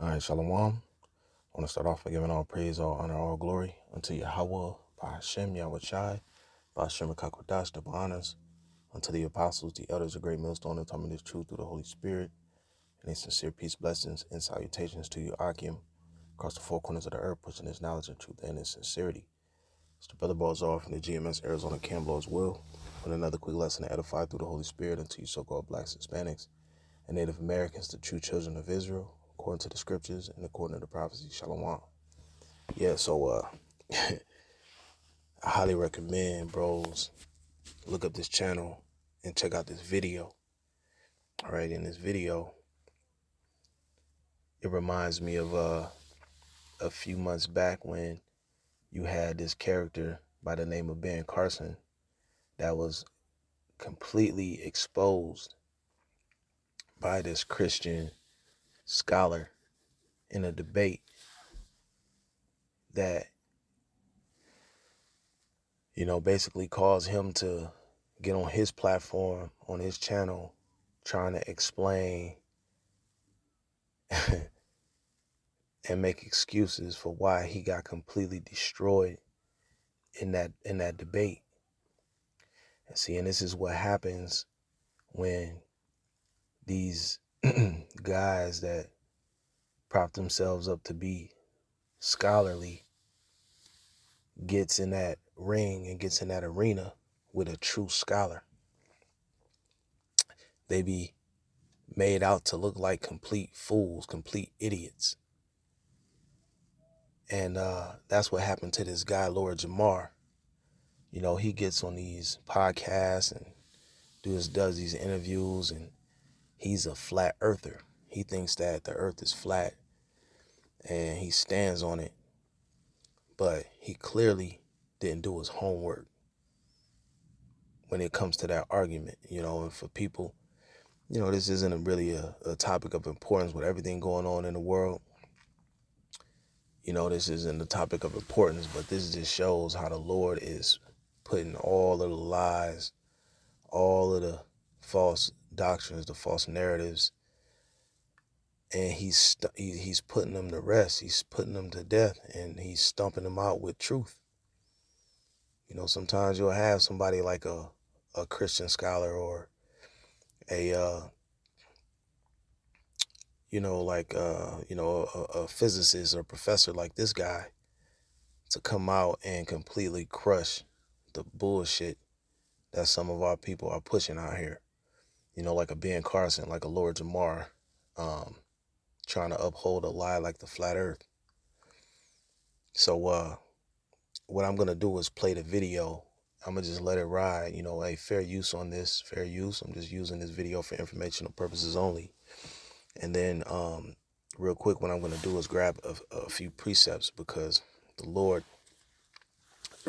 All right, Shalom. I want to start off by giving all praise, all honor, all glory unto Yahweh, by Hashem, Yahweh Shai, by Hashem, Kakodash, double honors, unto the apostles, the elders, the great millstone, that taught me this truth through the Holy Spirit, and a sincere peace, blessings, and salutations to you, Akim, across the four corners of the earth, pushing his knowledge and truth and his sincerity. It's the brother Balzar from the GMS Arizona Campbell as well, with another quick lesson to edify through the Holy Spirit unto you so-called blacks, Hispanics, and Native Americans, the true children of Israel, according to the scriptures and according to the prophecy. Shalom. Yeah, so I highly recommend, bros, look up this channel and check out this video. All right, in this video, it reminds me of a few months back when you had this character by the name of Ben Carson that was completely exposed by this Christian scholar in a debate that, you know, basically caused him to get on his platform, on his channel, trying to explain and make excuses for why he got completely destroyed in that debate. And see, and this is what happens when these guys that prop themselves up to be scholarly gets in that ring and gets in that arena with a true scholar. They be made out to look like complete fools, complete idiots. And that's what happened to this guy, Lord Jamar. You know, he gets on these podcasts and does these interviews, and he's a flat earther. He thinks that the earth is flat and he stands on it, but he clearly didn't do his homework when it comes to that argument. You know, and for people, you know, this isn't really a topic of importance with everything going on in the world. You know, this isn't a topic of importance, but this just shows how the Lord is putting all of the lies, all of the false doctrines, the false narratives, and he's putting them to rest. He's putting them to death, and he's stumping them out with truth. You know, sometimes you'll have somebody like a Christian scholar or a a physicist or professor like this guy to come out and completely crush the bullshit that some of our people are pushing out here. You know, like a Ben Carson, like a Lord Jamar, trying to uphold a lie like the flat earth. So what I'm gonna do is play the video. I'm gonna just let it ride. You know, hey, fair use on this, fair use. I'm just using this video for informational purposes only. And then real quick, what I'm gonna do is grab a few precepts, because the Lord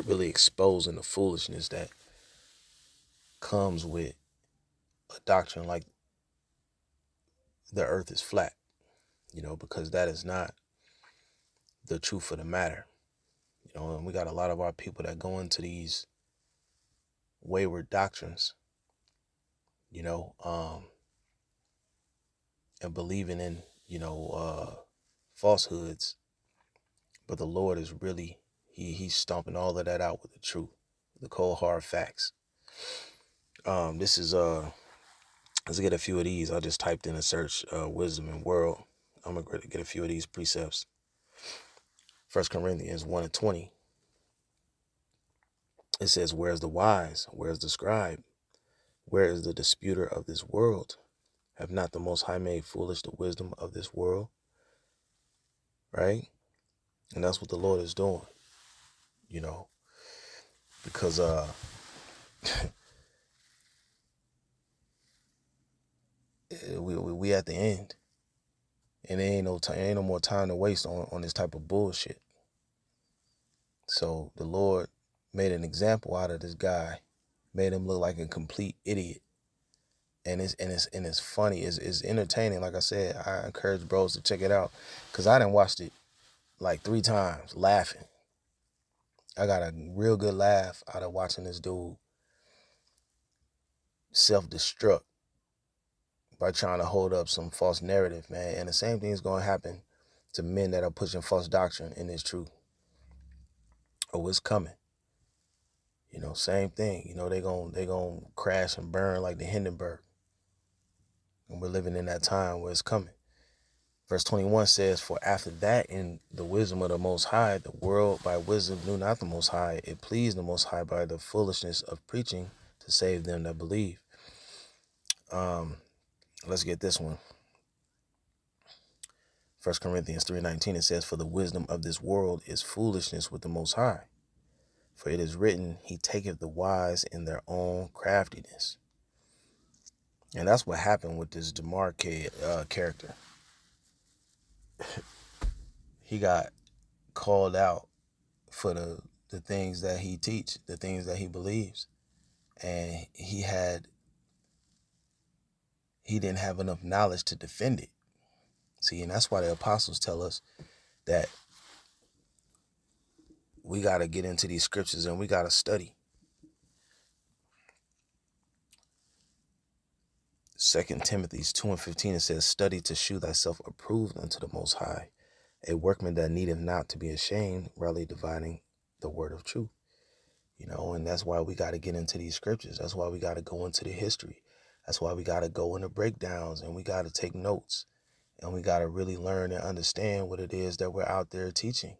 really exposing the foolishness that comes with a doctrine like the earth is flat, you know, because that is not the truth of the matter. You know, and we got a lot of our people that go into these wayward doctrines, you know, and believing in, you know, falsehoods. But the Lord is really, he's stomping all of that out with the truth, the cold hard facts. This is, let's get a few of these. I just typed in a search, wisdom and world. I'm going to get a few of these precepts. 1 Corinthians 1:20. It says, where is the wise? Where is the scribe? Where is the disputer of this world? Have not the Most High made foolish the wisdom of this world? Right? And that's what the Lord is doing, you know, because we at the end, and there ain't no more time to waste on this type of bullshit. So the Lord made an example out of this guy, made him look like a complete idiot. And it's funny, it's entertaining. Like I said, I encourage bros to check it out, because I done watched it like 3 times laughing. I got a real good laugh out of watching this dude self-destruct by trying to hold up some false narrative, man. And the same thing is going to happen to men that are pushing false doctrine in this truth. Oh, it's coming. Same thing. They gonna crash and burn like the Hindenburg. And we're living in that time where it's coming. Verse 21 says, "For after that, in the wisdom of the Most High, the world by wisdom knew not the Most High. It pleased the Most High by the foolishness of preaching to save them that believe." Let's get this one. 1 Corinthians 3:19, it says, "For the wisdom of this world is foolishness with the Most High. For it is written, He taketh the wise in their own craftiness." And that's what happened with this Jamar character. He got called out for the things that he teach, the things that he believes. And he didn't have enough knowledge to defend it. See, and that's why the apostles tell us that we got to get into these scriptures and we got to study. 2 Timothy 2:15, it says, "Study to shew thyself approved unto the Most High, a workman that needeth not to be ashamed, rightly dividing the word of truth." And that's why we got to get into these scriptures. That's why we got to go into the history. That's why we got to go into breakdowns, and we got to take notes, and we got to really learn and understand what it is that we're out there teaching.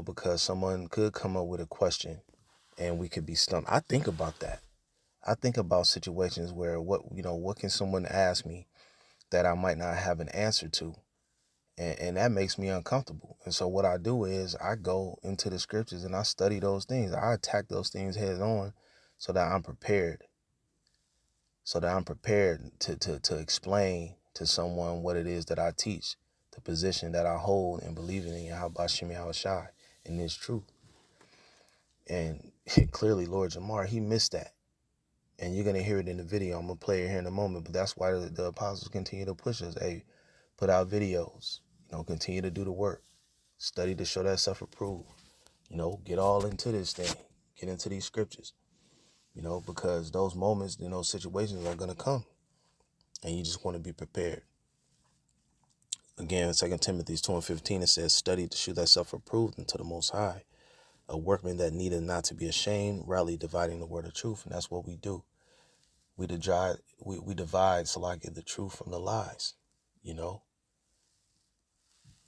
Because someone could come up with a question and we could be stumped. I think about that. I think about situations where what can someone ask me that I might not have an answer to? And that makes me uncomfortable. And so what I do is I go into the scriptures and I study those things. I attack those things head on so that I'm prepared. So that I'm prepared to explain to someone what it is that I teach, the position that I hold and believe in Yahweh Shem Yahushai in this truth. And clearly Lord Jamar, he missed that. And you're going to hear it in the video. I'm going to play it here in a moment. But that's why the apostles continue to push us. Hey, put out videos. Continue to do the work. Study to show that self-approved. Get all into this thing. Get into these scriptures. Because those moments, those situations are going to come. And you just want to be prepared. Again, 2 Timothy 2:15, it says, "Study to shew thyself approved unto the Most High, a workman that needeth not to be ashamed, rightly dividing the word of truth." And that's what we do. We divide so like the truth from the lies.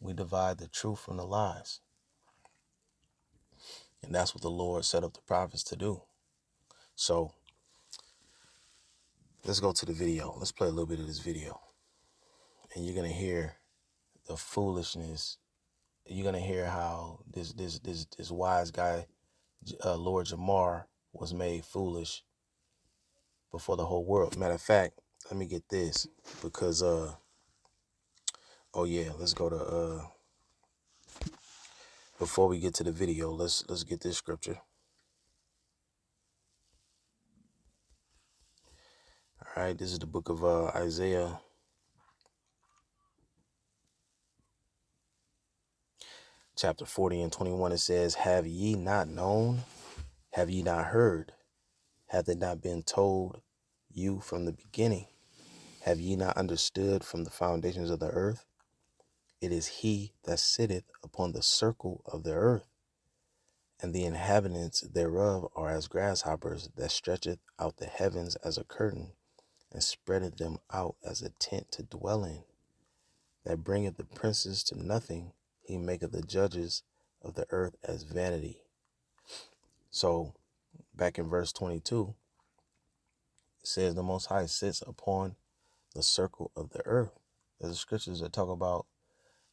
We divide the truth from the lies. And that's what the Lord set up the prophets to do. So let's go to the video. Let's play a little bit of this video. And you're going to hear the foolishness. You're going to hear how this wise guy, Lord Jamar, was made foolish before the whole world. Matter of fact, let me get this because, oh yeah, let's go to, before we get to the video, let's get this scripture. All right, this is the book of Isaiah, chapter 40:21. It says, "Have ye not known? Have ye not heard? Hath it not been told you from the beginning? Have ye not understood from the foundations of the earth? It is he that sitteth upon the circle of the earth, and the inhabitants thereof are as grasshoppers, that stretcheth out the heavens as a curtain, and spreadeth them out as a tent to dwell in, that bringeth the princes to nothing. He maketh the judges of the earth as vanity." So back in verse 22, it says the Most High sits upon the circle of the earth. There's scriptures that talk about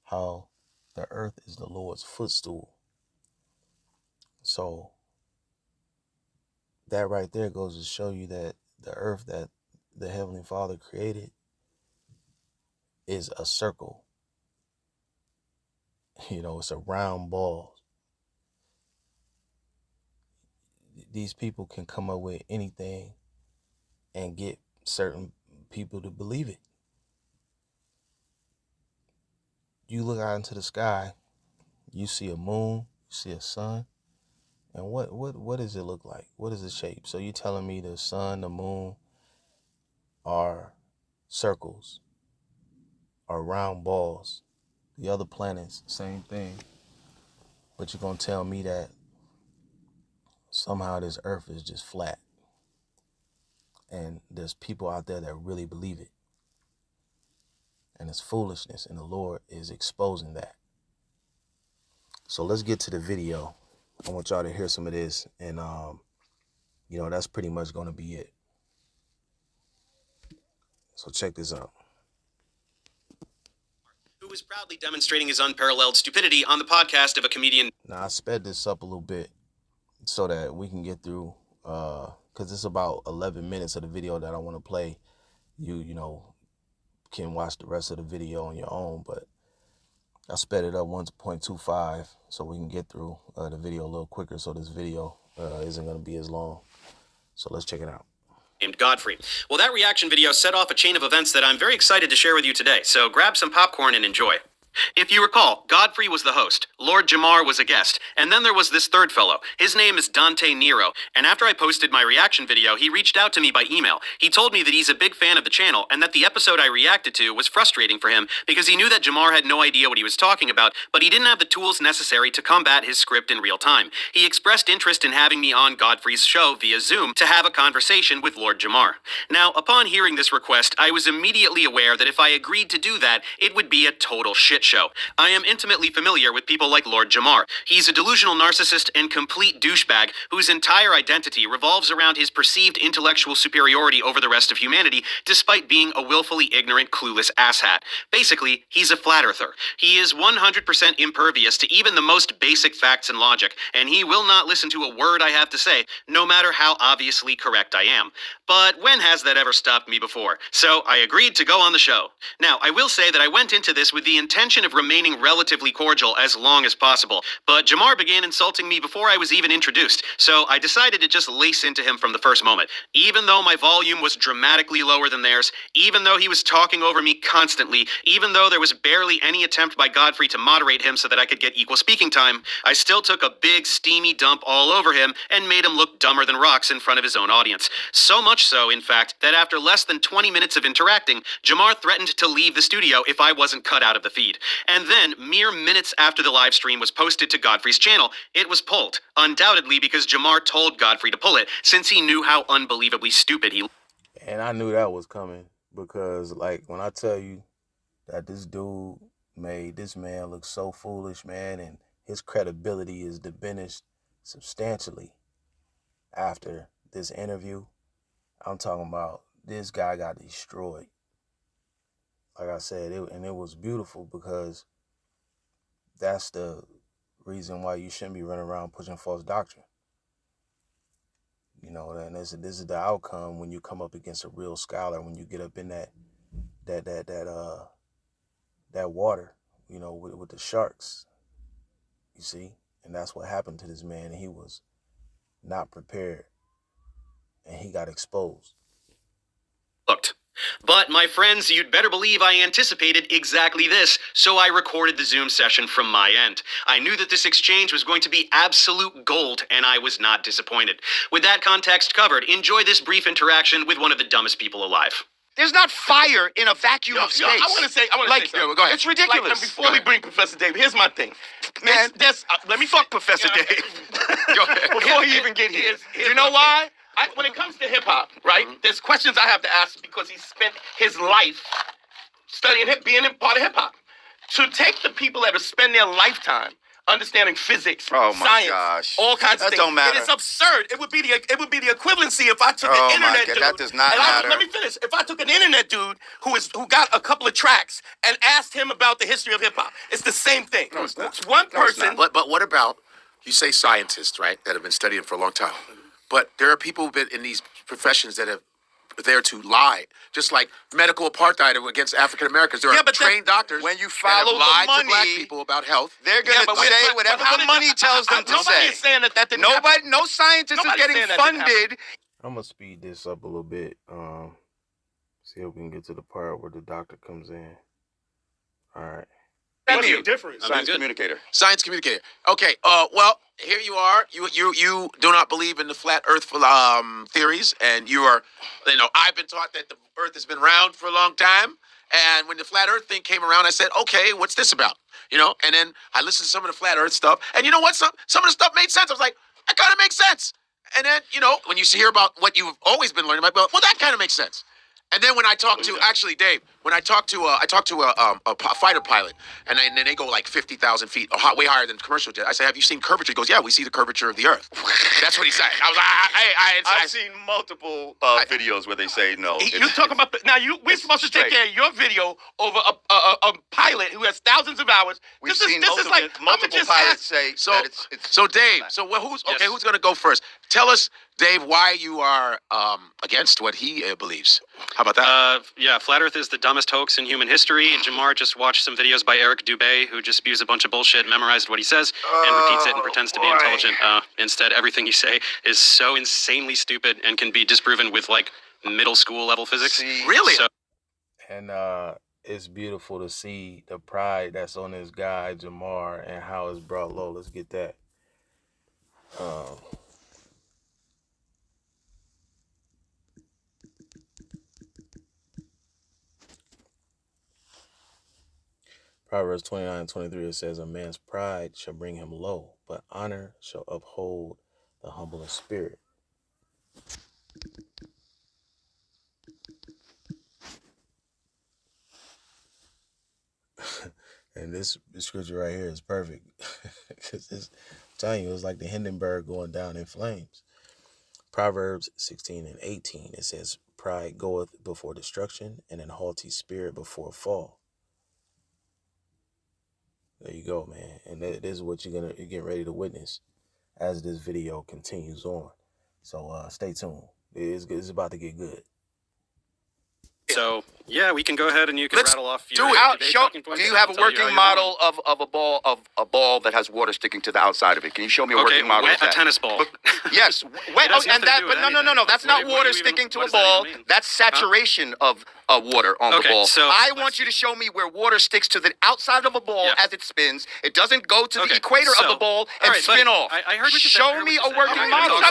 how the earth is the Lord's footstool. So that right there goes to show you that the earth that the Heavenly Father created is a circle. It's a round ball. These people can come up with anything and get certain people to believe it. You look out into the sky, you see a moon, you see a sun, and what does it look like? What is the shape? So you're telling me the sun, the moon are circles, are round balls. The other planets, same thing. But you're going to tell me that somehow this earth is just flat. And there's people out there that really believe it. And it's foolishness, and the Lord is exposing that. So let's get to the video. I want y'all to hear some of this, and that's pretty much going to be it. So check this out. Who was proudly demonstrating his unparalleled stupidity on the podcast of a comedian. Now, I sped this up a little bit so that we can get through, because it's about 11 minutes of the video that I want to play. You can watch the rest of the video on your own, but I sped it up 1.25 so we can get through the video a little quicker, so this video isn't going to be as long. So let's check it out. Named Godfrey. Well, that reaction video set off a chain of events that I'm very excited to share with you today, so grab some popcorn and enjoy. If you recall, Godfrey was the host, Lord Jamar was a guest, and then there was this third fellow. His name is Dante Nero, and after I posted my reaction video, he reached out to me by email. He told me that he's a big fan of the channel, and that the episode I reacted to was frustrating for him because he knew that Jamar had no idea what he was talking about, but he didn't have the tools necessary to combat his script in real time. He expressed interest in having me on Godfrey's show via Zoom to have a conversation with Lord Jamar. Now, upon hearing this request, I was immediately aware that if I agreed to do that, it would be a total shit show. I am intimately familiar with people like Lord Jamar. He's a delusional narcissist and complete douchebag whose entire identity revolves around his perceived intellectual superiority over the rest of humanity, despite being a willfully ignorant, clueless asshat. Basically, he's a flat earther. He is 100% impervious to even the most basic facts and logic, and he will not listen to a word I have to say, no matter how obviously correct I am. But when has that ever stopped me before? So I agreed to go on the show. Now, I will say that I went into this with the intention of remaining relatively cordial as long as possible, but Jamar began insulting me before I was even introduced, so I decided to just lace into him from the first moment. Even though my volume was dramatically lower than theirs, even though he was talking over me constantly, even though there was barely any attempt by Godfrey to moderate him so that I could get equal speaking time, I still took a big steamy dump all over him and made him look dumber than rocks in front of his own audience. So much so, in fact, that after less than 20 minutes of interacting, Jamar threatened to leave the studio if I wasn't cut out of the feed. And then, mere minutes after the live stream was posted to Godfrey's channel, it was pulled, undoubtedly because Jamar told Godfrey to pull it, since he knew how unbelievably stupid he... And I knew that was coming, because, like, when I tell you that this dude made this man look so foolish, man, and his credibility is diminished substantially after this interview, I'm talking about this guy got destroyed. Like I said, it was beautiful, because that's the reason why you shouldn't be running around pushing false doctrine. And this is the outcome when you come up against a real scholar, when you get up in that water, with the sharks, you see? And that's what happened to this man. He was not prepared, and he got exposed. Looked. But, my friends, you'd better believe I anticipated exactly this, so I recorded the Zoom session from my end. I knew that this exchange was going to be absolute gold, and I was not disappointed. With that context covered, enjoy this brief interaction with one of the dumbest people alive. There's not fire in a vacuum of space. I want to say something. Go ahead. It's ridiculous. Like, before we bring Professor Dave, here's my thing. Man, let me fuck Professor Dave. Go ahead. Before he even get here. You know why? When it comes to hip-hop, right, there's questions I have to ask because he spent his life studying being a part of hip-hop. To take the people that have spent their lifetime understanding physics, science, all kinds of things. Don't matter. It is absurd. It would be the equivalency if I took an internet dude. That does not matter. Let me finish. If I took an internet dude who got a couple of tracks and asked him about the history of hip hop, it's the same thing. No, it's not. It's one person. But what about, you say scientists, right, that have been studying for a long time. But there are people who've been in these professions that have there to lie, just like medical apartheid against African Americans. There are trained doctors when you follow that have lied the money, to black people about health. They're going to say whatever money tells them to say. Nobody is saying that didn't happen. No scientist is getting funded. I'm gonna speed this up a little bit. See if we can get to the part where the doctor comes in. All right. What's the difference? Science communicator. Science communicator. Okay. Well, here you are. You do not believe in the flat Earth theories, and you are. I've been taught that the Earth has been round for a long time. And when the flat Earth thing came around, I said, okay, what's this about? you know. And then I listened to some of the flat Earth stuff, and you know what? Some of the stuff made sense. I was like, that kind of makes sense. And then, you know, when you hear about what you've always been learning about, well, that kind of makes sense. And then when I talked to, actually, Dave, when I talked to a fighter pilot, and then they go like 50,000 feet, way higher than commercial jet. I say, have you seen curvature? He goes, yeah, we see the curvature of the Earth. That's what he said. I was like, I've seen multiple videos where they say no. You talk about we're supposed to take care of your video over a pilot who has thousands of hours. We've This seen is like multiple pilots say that it's so Dave. So who's going to go first? Tell us, Dave, why you are against what he believes. How about that? Yeah, Flat Earth is the dumbest hoax in human history. Jamar just watched some videos by Eric Dubé, who just spews a bunch of bullshit, memorized what he says, and repeats it and pretends to be intelligent. Instead, everything you say is so insanely stupid and can be disproven with, like, middle school level physics. Really? So, And it's beautiful to see the pride that's on this guy, Jamar, and how it's brought low. Let's get that. Proverbs 29:23, it says, a man's pride shall bring him low, but honor shall uphold the humble in spirit. And this scripture right here is perfect. Because I'm telling you, it's like the Hindenburg going down in flames. Proverbs 16:18, it says, pride goeth before destruction, and an haughty spirit before a fall. There you go, man. And this is what you're get ready to witness as this video continues on. So stay tuned. It's about to get good. So yeah, we can go ahead and you can rattle off your debate talking points. Do you have a I'll tell you how working you're model of a ball that has water sticking to the outside of it? Can you show me a working model of that? A tennis ball. Yes, wet, has and nothing to that. do But with no. anything. That's What not do water you even- sticking to what a does that ball. even mean? That's saturation of water on the Okay, ball. so I want you to show me where water sticks to the outside of a ball as it spins. It doesn't go to the equator of the ball and spin off. I heard what you said. Show me a working Okay, model. okay,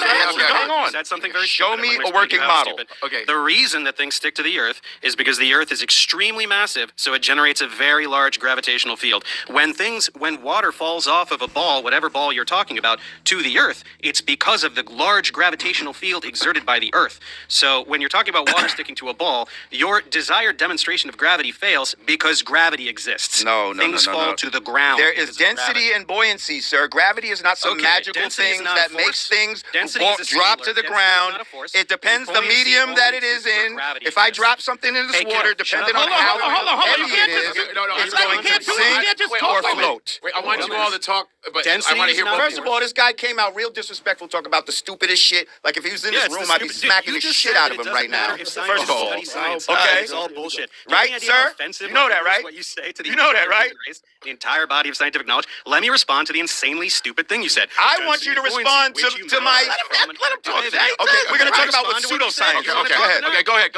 Hang on. You said something very Show stupid. me I'm gonna a working explain how model. stupid. Okay. The reason that things stick to the Earth is because the Earth is extremely massive, so it generates a very large gravitational field. When water falls off of a ball, whatever ball you're talking about, to the Earth, it's because of the large gravitational field exerted by the Earth. So when you're talking about water sticking to a ball, your desired demonstration of gravity fails because gravity exists. Things fall to the ground. There is density and buoyancy, sir. Gravity is not some magical density is thing not a that makes force. things Density is a drop singular. to the Density is ground. not a force. It depends the Buoyancy medium that it only is exists where in. gravity If I exists. drop something in this Hey, water, kid, shut depending up. on how Hold on. heavy You it can't is, just- it's like going you to can't do it. You sink can't just or talk over it. float. Wait, I want you all to talk, but Density I want to is hear not both. a First of all, this guy came out real disrespectful, talking about the stupidest shit. Like if he was in this room, I'd be smacking the shit out of him right now. First First of all, science. okay, It's all bullshit. Right, Any idea how sir? offensive You know it that, is right? What you say to the You know that, entire right? human race, the entire body of scientific knowledge. Let me respond to the insanely stupid thing you said. I want you to Density, respond buoyancy, which to you my. memorized Let him talk. from Okay, an- we're gonna talk about what Respond to what you said. pseudoscience. You wanna Okay, talk go ahead. now? Okay, go ahead,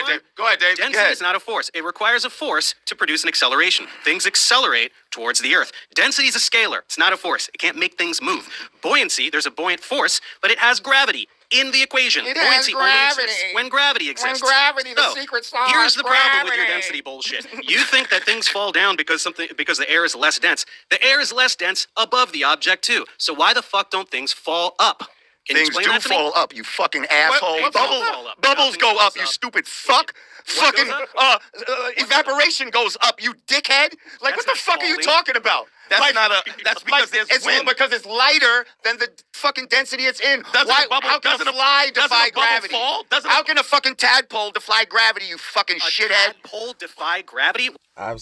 Dave. Go ahead, Dave. Density Go ahead. is not a force. It requires a force to produce an acceleration. Things accelerate towards the Earth. Density is a scalar. It's not a force. It can't make things move. Buoyancy, there's a buoyant force, but it has gravity in the equation. It has Buoyancy only gravity. exists when gravity exists. gravity, the So, secret sauce, here's the problem with your gravity. density bullshit. You think that things fall down because the air is less dense. The air is less dense above the object too. So why the fuck don't things fall up? Can you Things explain do that to me? fall up, you fucking asshole. what Bubbles, fall up? bubbles Nothing go falls up, you up. stupid fuck. What Fucking goes evaporation goes up, you dickhead. Like, That's what the not fuck are you falling. talking about? That's Like, not a. That's because there's it's wind. because it's lighter than the fucking density it's in. Doesn't a bubble- how can doesn't a a- fly doesn't defy a bubble gravity? fall? Doesn't How a- can a fucking tadpole defy gravity, you fucking A shithead? tadpole defy gravity? I've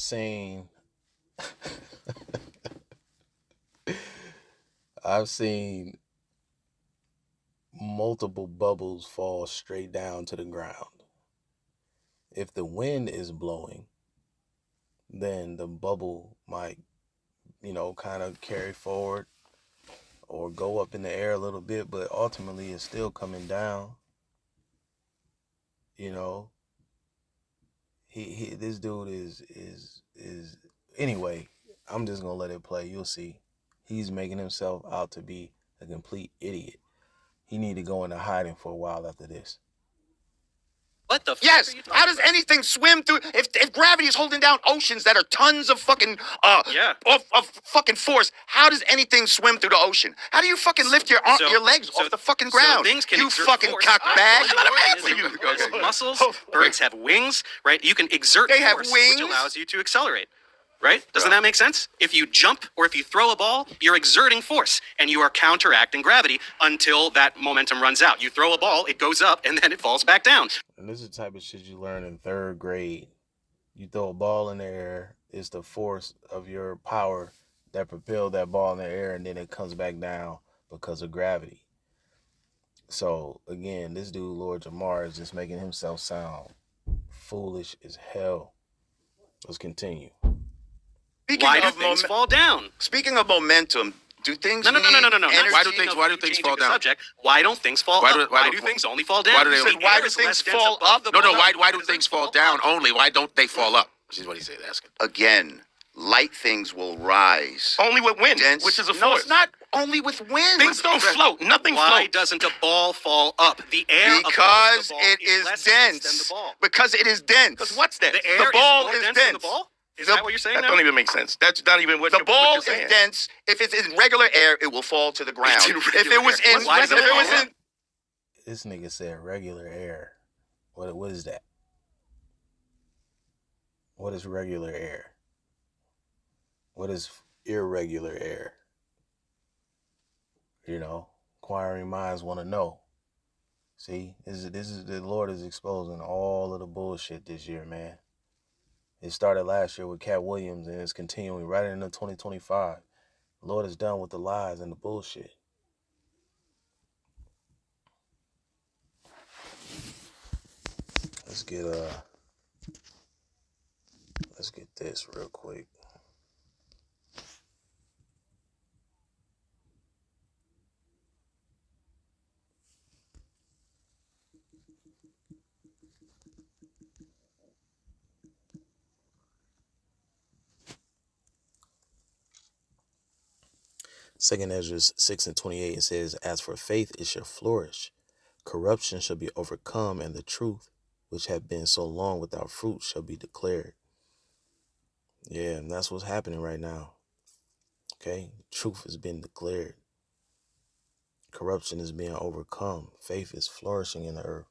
seen multiple bubbles fall straight down to the ground. If the wind is blowing, then the bubble might, kind of carry forward or go up in the air a little bit, but ultimately it's still coming down. This dude is anyway. I'm just gonna let it play. You'll see. He's making himself out to be a complete idiot. He need to go into hiding for a while after this. What the fuck Yes. are you talking How does about? anything swim through? If gravity is holding down oceans that are tons of fucking of fucking force, how does anything swim through the ocean? How do you fucking lift your legs off the fucking ground? So things can you exert fucking force. cockbag. Organisms have muscles. Birds have wings, right? You can exert They have force, wings? which allows you to accelerate. Right? Doesn't that make sense? If you jump or if you throw a ball, you're exerting force and you are counteracting gravity until that momentum runs out. You throw a ball, it goes up, and then it falls back down. And this is the type of shit you learn in 3rd grade. You throw a ball in the air, it's the force of your power that propelled that ball in the air, and then it comes back down because of gravity. So, again, this dude, Lord Jamar, is just making himself sound foolish as hell. Let's continue. Why do things fall down? Speaking of momentum, do things No. need energy? Why do things fall down? Subject. Why don't things fall up? Why do things only fall down? Why do they- You said Why air do is things less dense fall above up? the No. ball. Why do things fall down only? Why don't they fall up? Which is what he's asking. Again, light things will rise. Only with wind, Dense. which is a force. No, it's not only with wind. Things don't float. Nothing Why floats. doesn't a ball fall up? The air Because above the ball it is less dense. than the ball. Because it is dense. Because what's that? The air ball is more is dense than the dense. ball? Is The- that what you're saying That now? don't even make sense. That's not even what The you're, ball what you're is saying. dense. If it's in regular air, it will fall to the ground. It's in If regular it was air. in, Why if does it it was fall in, This nigga said regular air. What is that? What is regular air? What is irregular air? You know, inquiring minds want to know. See, this is the Lord is exposing all of the bullshit this year, man. It started last year with Cat Williams and it's continuing right into 2025. The Lord is done with the lies and the bullshit. Let's get this real quick. Second Ezra 6:28, it says, "As for faith, it shall flourish. Corruption shall be overcome, and the truth, which had been so long without fruit, shall be declared." Yeah, and that's what's happening right now. Okay? Truth has been declared. Corruption is being overcome. Faith is flourishing in the earth.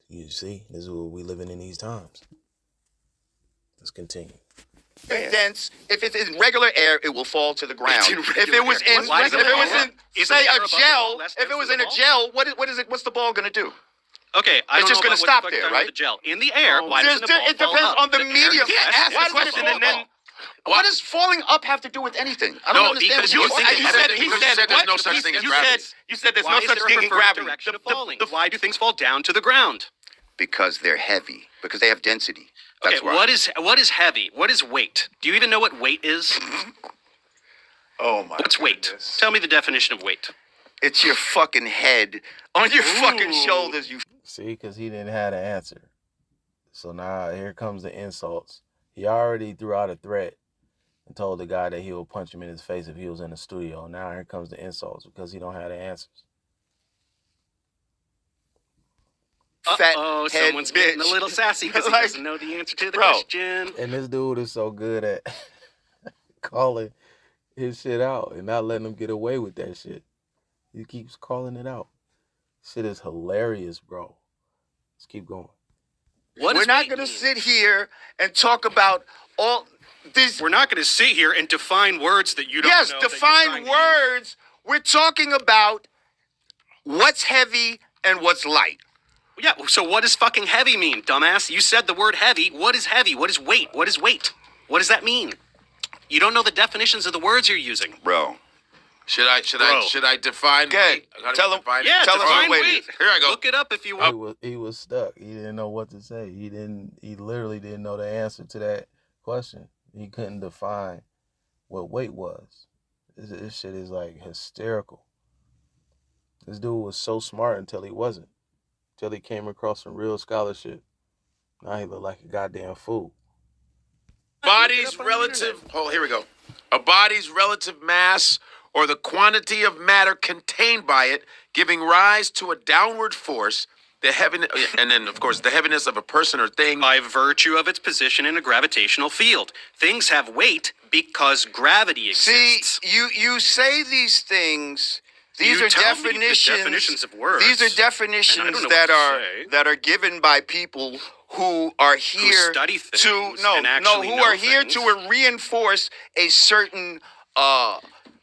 You see, this is what we're living in these times. Let's continue. dense. If it's in regular air, it will fall to the ground. It's in If it was regular in, air. if it was in, Isn't say the air a above the gel, ball less if it dense was than in the a ball? gel, what is it? What's the ball gonna do? Okay, I It's don't just know gonna about stop what the fuck there, you're talking right? about the gel. In the air, why There's doesn't the ball it depends fall up? on the The air medium. is less Ask dense why than does the it question, fall and then- up? What does falling up have to do with anything? I don't No, understand. because what you you're think saying. he said there's no such thing as gravity. You said there's Why no is such there a thing in preferred gravity. direction of falling? Why do things fall down to the ground? Because they're heavy. Because they have density. That's Okay, why. what is heavy? What is weight? Do you even know what weight is? Oh my. What's weight? goodness. Tell me the definition of weight. It's your fucking head on your fucking shoulders. You. See, because he didn't have the answer. So now here comes the insults. He already threw out a threat and told the guy that he would punch him in his face if he was in the studio. Now here comes the insults because he don't have the answers. Fat Uh-oh, head someone's getting a bitch. little sassy because he Like, doesn't know the answer to the bro. question. And this dude is so good at calling his shit out and not letting him get away with that shit. He keeps calling it out. Shit is hilarious, bro. Let's keep going. What We're does not weight gonna mean? sit here and talk about all these. We're not going to sit here and define words that you don't Yes, know. that you're define trying to use. words. We're talking about what's heavy and what's light. Yeah, so what does fucking heavy mean, dumbass? You said the word heavy. What is heavy? What is weight? What is weight? What does that mean? You don't know the definitions of the words you're using. Bro. Should I define? Good. weight? How do Tell you him- define it? Yeah, Tell us define what weight weight. is. Here I go. Look it up if you want. He was stuck. He didn't know what to say. He literally didn't know the answer to that question. He couldn't define what weight was. This shit is like hysterical. This dude was so smart until he wasn't. Until he came across some real scholarship. Now he look like a goddamn fool. Body's relative. Oh, here we go. A body's relative mass or the quantity of matter contained by it, giving rise to a downward force, the heaven, and then of course the heaviness of a person or thing. By virtue of its position in a gravitational field. Things have weight because gravity exists. See, you say these things. These You are tell me the definitions. definitions of words, These are and I definitions don't know that what to say. that are given by people who are here study things to and actually who know are here things. to reinforce a certain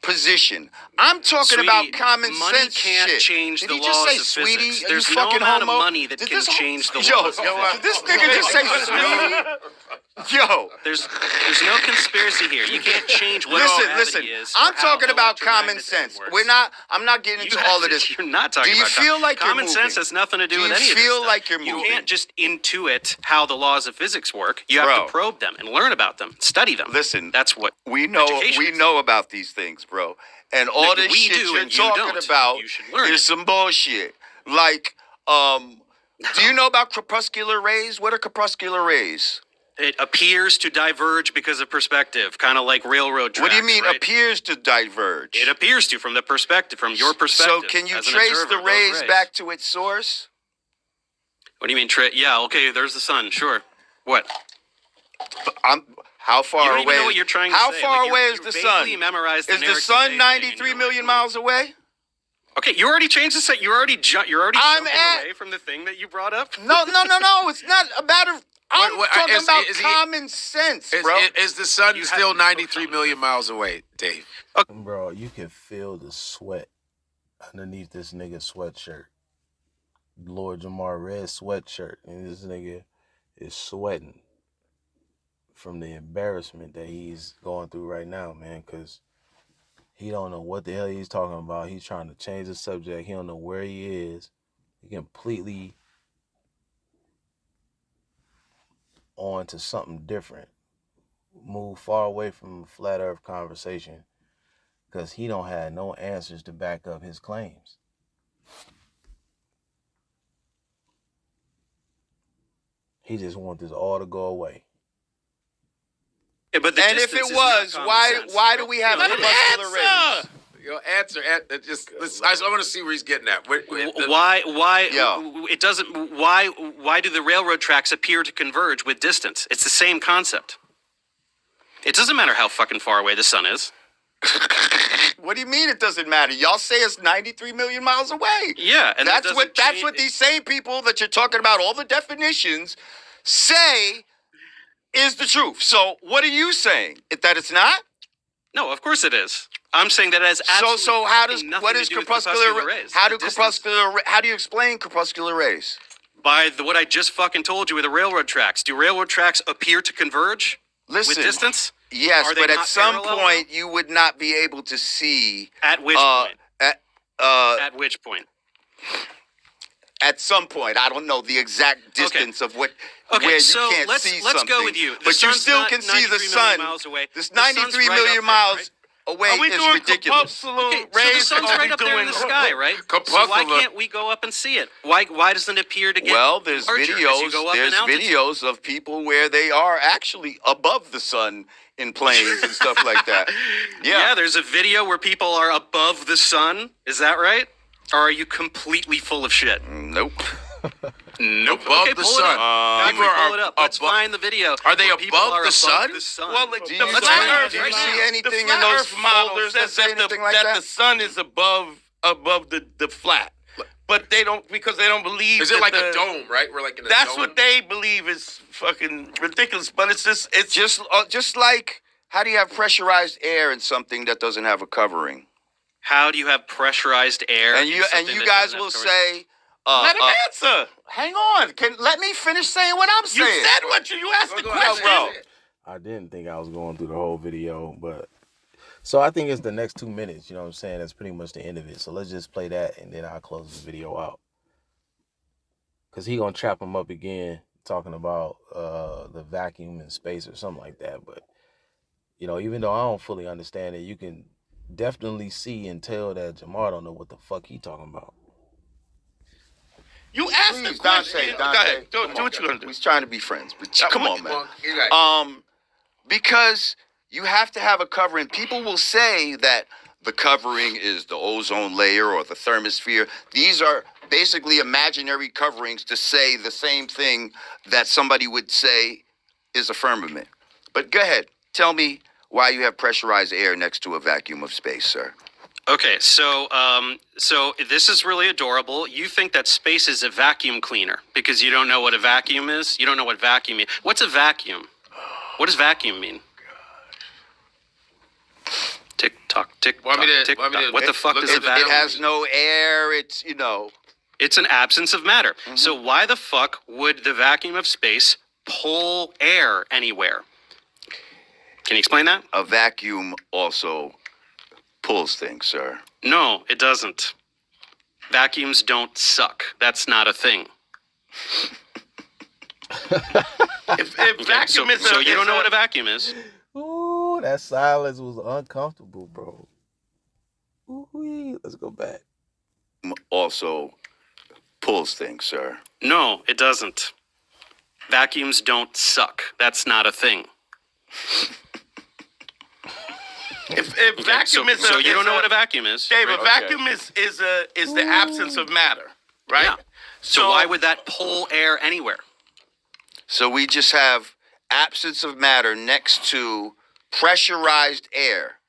position. I'm talking Sweetie, about common money sense can't shit. change Did the he just laws say, of sweetie? physics. Are There's you no fucking amount of homo? money that Did can this change the yo, laws of did this nigga just say sweetie? Yo. There's no conspiracy here. You can't change what gravity Listen. is. I'm or how talking about common electromagnetism sense. works. I'm not getting into all of this. You're not talking Do you about feel like you're common sense moving? has nothing to do Do with you any of this feel stuff. like you're moving? You can't just intuit how the laws of physics work. You have Bro. to probe them and learn about them, study them. Listen, that's what we know. education We is. know about these things, bro. And all Like, this we shit do you're and you talking don't. about You should learn is it. some bullshit. Like, do you know about crepuscular rays? What are crepuscular rays? It appears to diverge because of perspective, kind of like railroad tracks. What do you mean right? appears to diverge? It appears to from the perspective, from your perspective. So can you as an trace observer the of those rays back to its source? What do you mean? Yeah, okay. There's the sun. Sure. What? How far You don't away? even know what you're trying to How say. far Like, away you is the vaguely sun? memorized the Is the Eric sun Dubay 93 thing, and million you miles away? Okay, you already changed the set. You're already I'm jumping at- away from the thing that you brought up. No. It's not a matter of. I'm talking about is he- common sense, bro. Is the sun You still have- 93 million miles away, Dave? Bro, you can feel the sweat underneath this nigga sweatshirt. Lord Jamar red sweatshirt. And this nigga is sweating from the embarrassment that he's going through right now, man, because he don't know what the hell he's talking about. He's trying to change the subject. He don't know where he is. He completely on to something different. Move far away from the flat earth conversation because he don't have no answers to back up his claims. He just wants this all to go away. Yeah, but the And if distance it is not was, common why sense. why do we have Let him crepuscular rays? answer. Your answer. I want to see where he's getting at. Why Yo. it doesn't why do the railroad tracks appear to converge with distance? It's the same concept. It doesn't matter how fucking far away the sun is. What do you mean it doesn't matter? Y'all say it's 93 million miles away. Yeah, and that That's doesn't what change- these same people that you're talking about, all the definitions, say is the truth. So what are you saying? That it's not? No, of course it is. I'm saying that it has absolutely So how does fucking nothing what to is do with crepuscular rays. how do Distance. how do you explain crepuscular rays? By what I just fucking told you with the railroad tracks. Do railroad tracks appear to converge Listen. with distance? Yes, Are they but at not some parallel, point you would not be able to see At which point? at At which point? at some point, I don't know the exact distance of what Okay, where you so can't let's see go something. with you. The But you sun's still not can see the 93 million sun. miles away. This The sun's 93 right million up there, miles right? away Are we is doing ridiculous. crepuscular Okay, so the rays? sun's Are right we up there in the doing- sky, right? So why Crepuscular. can't we go up and see it? Why doesn't it appear to get Well, there's larger as you videos. go up in There's altitude? videos of people where they are actually above the sun in planes and stuff like that. Yeah, there's a video where people are above the sun. Is that right? Or are you completely full of shit? Nope. Nope. Above Okay, the pull sun. it up. Godfrey, People are pull it up. Let's above- find the video. Are they where people above are the sun? Well, Do you, the let's flat find Earth, it do you right see now. anything the in flat those Earth models photos that that say anything like that that? the sun is above the flat, but they don't because they don't believe. Is it that like the- a dome, right? We're like in a That's dome. what they believe is fucking ridiculous. But it's Just like how do you have pressurized air in something that doesn't have a covering? How do you have pressurized air? And in you something that guys doesn't will have covering? say, let him answer. hang on, let me finish saying what I'm You saying. said what you asked the Go ahead, question. bro. I didn't think I was going through the whole video, but so I think it's the next 2 minutes, you know what I'm saying? That's pretty much the end of it. So let's just play that and then I'll close the video out. Cause he gonna trap him up again, talking about the vacuum in space or something like that. But you know, even though I don't fully understand it, you can definitely see and tell that Jamar don't know what the fuck he talking about. You asked Please, the question. Dante, Go ahead. come Do on. what you're gonna do. He's trying to be friends, but come on, man. You're right. Because you have to have a covering. People will say that the covering is the ozone layer or the thermosphere. These are basically imaginary coverings to say the same thing that somebody would say is a firmament. But go ahead, tell me why you have pressurized air next to a vacuum of space, sir. Okay, so this is really adorable. You think that space is a vacuum cleaner because you don't know what a vacuum is? You don't know what vacuum means. What's a vacuum? What does vacuum mean? Tick tock, tick tock, tick tock. What the fuck is a vacuum? It has no air. It's, you know. It's an absence of matter. Mm-hmm. So why the fuck would the vacuum of space pull air anywhere? Can you explain that? A vacuum also pulls things, sir. No, it doesn't. Vacuums don't suck. That's not a thing. if vacuum is so you don't know what a vacuum is? Ooh, that silence was uncomfortable, bro. Ooh, let's go back. Also pulls things, sir. No, it doesn't. Vacuums don't suck. That's not a thing. If vacuum is so you don't know what a vacuum is, Dave. A vacuum is the absence of matter, right? Yeah. So why would that pull air anywhere? So we just have absence of matter next to pressurized air.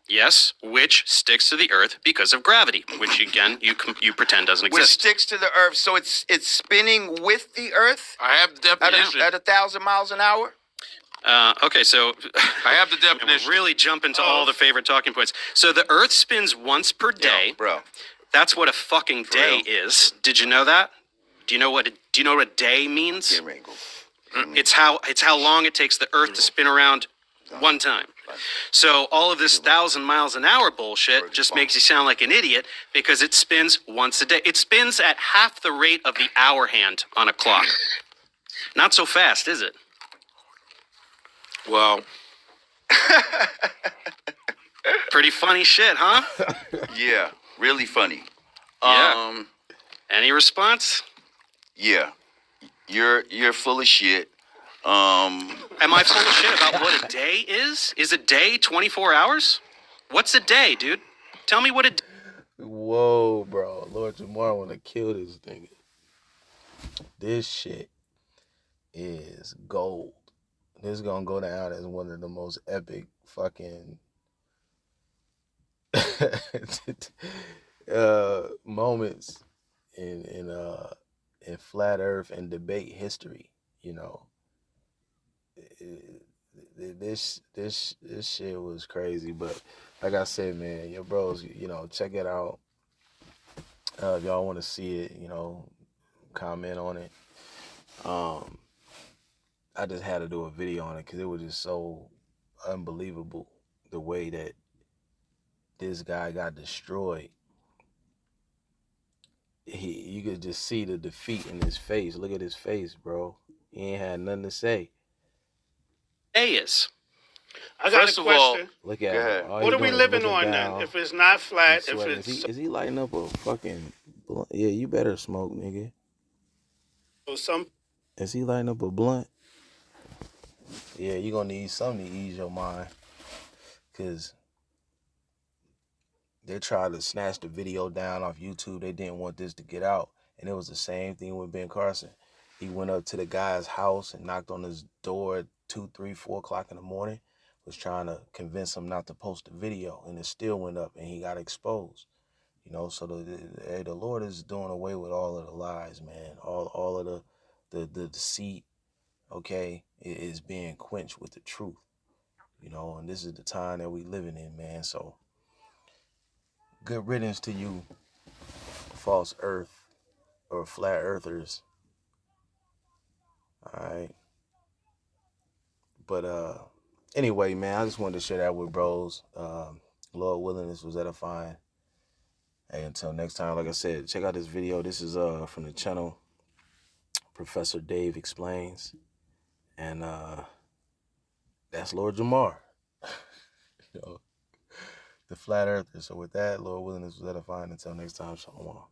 Yes, which sticks to the Earth because of gravity, which again you pretend doesn't exist. Which sticks to the Earth, so it's spinning with the Earth. I have the definition at 1,000 miles an hour. Okay, so I have the definition. We'll really jump into all the favorite talking points. So the Earth spins once per day. Yo, bro. That's what a fucking day is. Did you know that? Do you know what a day means? It's how long it takes the Earth to spin around one time. So all of this 1,000 miles an hour bullshit just makes you sound like an idiot because it spins once a day. It spins at half the rate of the hour hand on a clock. Not so fast, is it? Well, pretty funny shit, huh? Yeah, really funny. Yeah. Any response? Yeah. You're full of shit. Am I full of shit about what a day is? Is a day 24 hours? What's a day, dude? Tell me what a day. Whoa, bro. Lord Jamar want to kill this nigga. This shit is gold. This is gonna go down as one of the most epic fucking moments in flat Earth and debate history. You know, this shit was crazy. But like I said, man, your bros, you know, check it out. If y'all want to see it, you know, comment on it. I just had to do a video on it because it was just so unbelievable the way that this guy got destroyed. You could just see the defeat in his face. Look at his face, bro. He ain't had nothing to say. Day is. I got a question. Look at him. What are we living on then? If it's not flat, if it's... Is he lighting up a fucking blunt? Yeah, you better smoke, nigga. Is he lighting up a blunt? Yeah, you're going to need something to ease your mind. Because they tried to snatch the video down off YouTube. They didn't want this to get out. And it was the same thing with Ben Carson. He went up to the guy's house and knocked on his door at 2, 3, 4 o'clock in the morning. Was trying to convince him not to post the video. And it still went up and he got exposed. You know, so the Lord is doing away with all of the lies, man. All of the deceit, okay, is being quenched with the truth. You know, and this is the time that we living in, man. So good riddance to you, false earth or flat earthers. All right. But anyway, man, I just wanted to share that with bros. Lord willing, this was edifying. Hey, until next time, like I said, check out this video. This is from the channel Professor Dave Explains. And that's Lord Jamar. You know, the flat earther. So with that, Lord willing, this was edifying. Until next time, shalom.